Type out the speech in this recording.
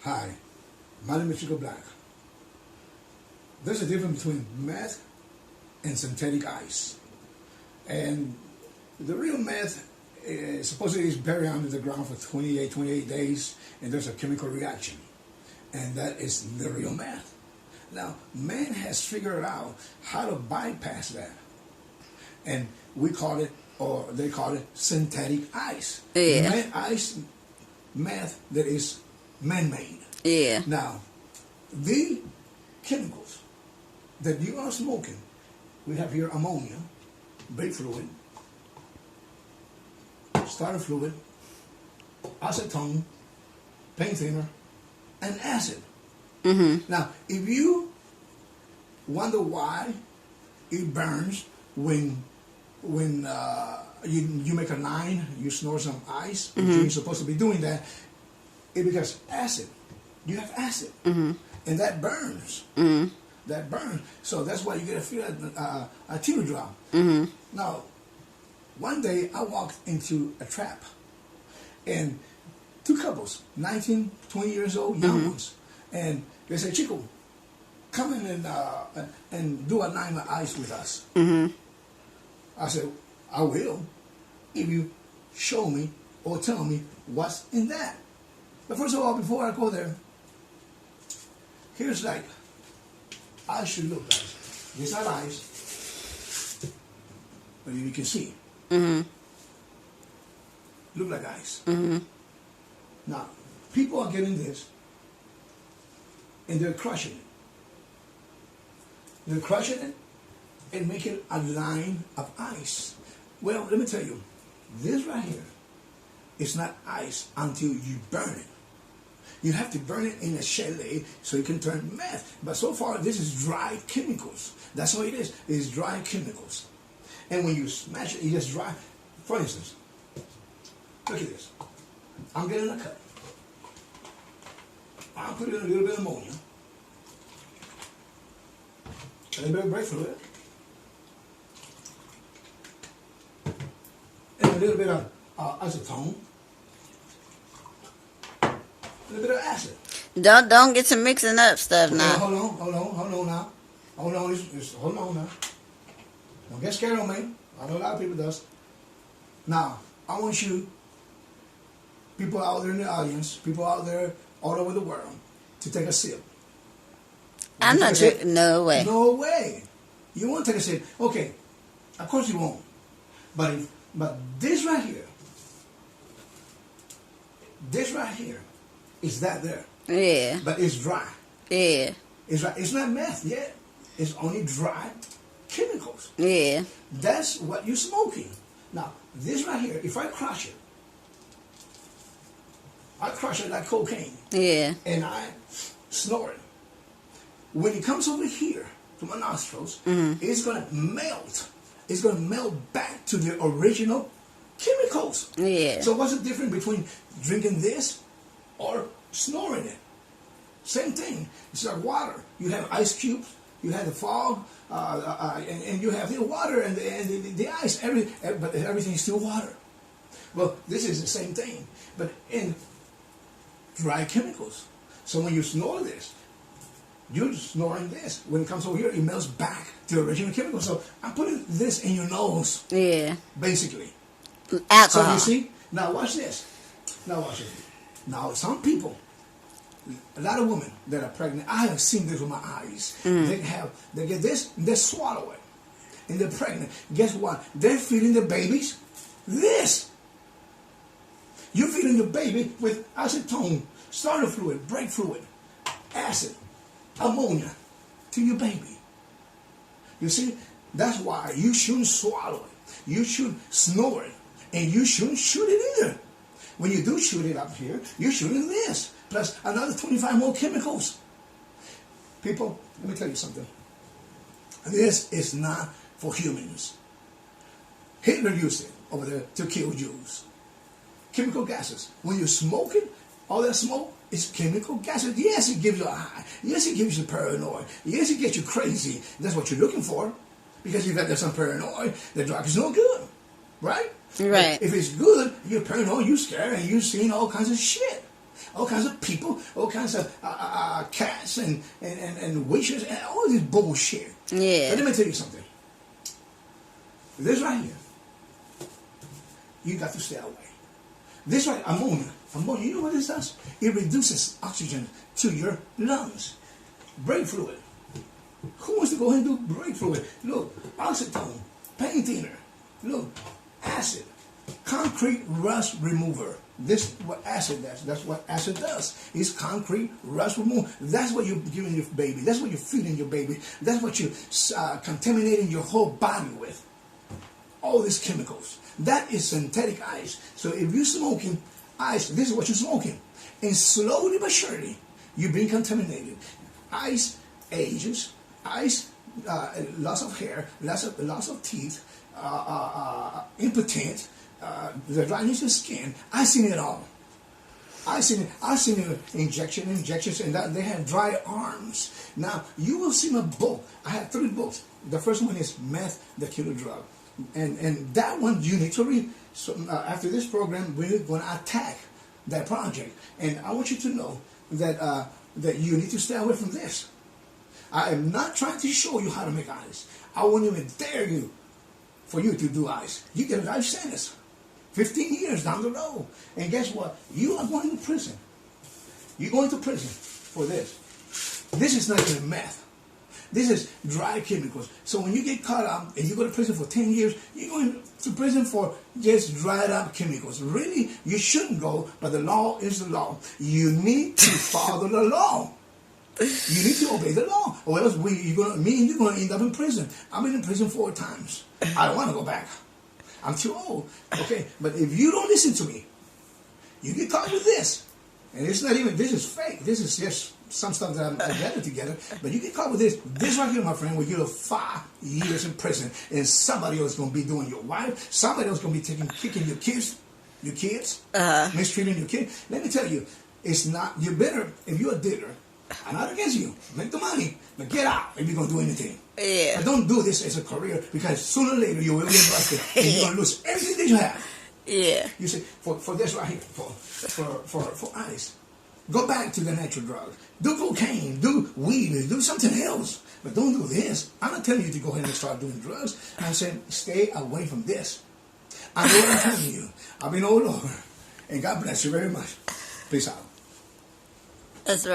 Hi, my name is Chico Black. There's a difference between meth and synthetic ice. And the real meth supposedly is buried under the ground for 28 days, and there's a chemical reaction. And that is the real meth. Now, man has figured out how to bypass that. And we call it, or they call it, synthetic ice. Yeah. Meth that is man-made. Yeah. Now, the chemicals that you are smoking, we have here ammonia, brake fluid, starter fluid, acetone, paint thinner, and acid. Mm-hmm. Now, if you wonder why it burns when you make a line, you snort some ice, Mm-hmm. you're supposed to be doing that, it's because acid. You have acid, Mm-hmm. and that burns. Mm-hmm. That burns. So that's why you get a feel a teardrop. Mm-hmm. Now, one day I walked into a trap, and two couples, 19, 20 years old, young Mm-hmm. ones, and they said, "Chico, come in and do a line of ice with us." Mm-hmm. I said, "I will, if you show me or tell me what's in that." But first of all, before I go there, here's like ice should look like. It's not ice, but you can see. Mm-hmm. Look like ice. Mm-hmm. Now, people are getting this, and they're crushing it. They're crushing it and making a line of ice. Well, let me tell you, this right here is not ice until you burn it. You have to burn it in a chalet so it can turn meth. But so far, this is dry chemicals. That's what it is. It's dry chemicals. And when you smash it, it just dry. For instance, look at this. I'm getting a cup. I'll put in a little bit of ammonia, a little bit of brake fluid, and a little bit of acetone, a little bit of acid. Don't get to mixing up stuff Okay, now. hold on now. Hold on now. Don't get scared on me. I know a lot of people does. Now, I want you, people out there in the audience, people out there all over the world, to take a sip. I'm not drinking. No way. No way. You won't take a sip. Okay, of course you won't. But this right here is that there. Yeah. But it's dry. Yeah. It's dry. It's not meth yet. It's only dry chemicals. Yeah. That's what you're smoking. Now, this right here, if I crush it like cocaine, Yeah. and I snort it. When it comes over here to my nostrils, Mm-hmm. it's going to melt. It's going to melt back to the original chemicals. Yeah. So what's the difference between drinking this or snoring it? Same thing. It's like water. You have ice cubes. You have the fog, and you have the water and the ice. But everything is still water. Well, this is the same thing, but in dry chemicals. So when you snore this, you're snoring this. When it comes over here, it melts back to the original chemical. So I'm putting this in your nose, Yeah. basically. Alcohol. So you see, now watch this. Now some people, a lot of women that are pregnant, I have seen this with my eyes. They get this, and they swallow it, and they're pregnant. Guess what? They're feeding the babies this. You're feeding the baby with acetone, starter fluid, brake fluid, acid, ammonia to your baby. You see, that's why you shouldn't swallow it. You should snore it, and you shouldn't shoot it either. When you do shoot it up here, you're shooting this, plus another 25 more chemicals. People, let me tell you something. This is not for humans. Hitler used it over there to kill Jews. Chemical gases. When you're smoking, all that smoke is chemical gases. Yes, it gives you a high. Yes, it gives you paranoid. Yes, it gets you crazy. That's what you're looking for. Because you've got some paranoid, the drug is no good. Right? Right. If it's good, you're paranoid, you're scared, and you're seeing all kinds of shit. all kinds of people, all kinds of cats and witches, and all this bullshit. Yeah. But let me tell you something. This right here, you got to stay away. This right, ammonia, you know what this does? It reduces oxygen to your lungs. Brake fluid. Who wants to go ahead and do brake fluid? Look, acetone, paint thinner. Look, acid, concrete rust remover. This is what acid does. That's what acid does. It's concrete rust remover. That's what you're giving your baby. That's what you're feeding your baby. That's what you're contaminating your whole body with. All these chemicals. That is synthetic ice. So if you're smoking ice, this is what you're smoking. And slowly but surely, you're being contaminated. Ice ages. Ice, loss of hair, loss of teeth, impotent, the dryness of skin. I've seen it all. I've seen injections, and that they have dry arms. Now, you will see my book. I have 3 books. The first one is Meth, the Killer Drug. And that one you need to read. So after this program, we're going to attack that project. And I want you to know that that you need to stay away from this. I am not trying to show you how to make ice. I won't even dare you for you to do ice. You get a life sentence. 15 years down the road. And guess what? You are going to prison. You're going to prison for this. This is not even meth. This is dry chemicals. So when you get caught up and you go to prison for 10 years, you're going to prison for just dried up chemicals. Really, you shouldn't go, but the law is the law. You need to follow the law. You need to obey the law, or else you're going to end up in prison. I've been in prison 4 times. I don't want to go back. I'm too old. Okay, but if you don't listen to me, you get caught with this, and it's not even. This is fake. This is just some stuff that I gathered together. But you get caught with this. This right here, my friend, will give you 5 years in prison, and somebody else is going to be doing your wife. Somebody else is going to be kicking your kids, mistreating your kid. Let me tell you, it's not. You better if you're a debtor. I'm not against you. Make the money, but get out if you're going to do anything. Yeah. But don't do this as a career, because sooner or later you will get busted and you're going to lose everything that you have. Yeah. You see, for this right here, for ice, go back to the natural drugs. Do cocaine, do weed, do something else. But don't do this. I'm not telling you to go ahead and start doing drugs. I'm saying stay away from this. I know what I'm telling you. I've been all over. And God bless you very much. Peace out. That's right.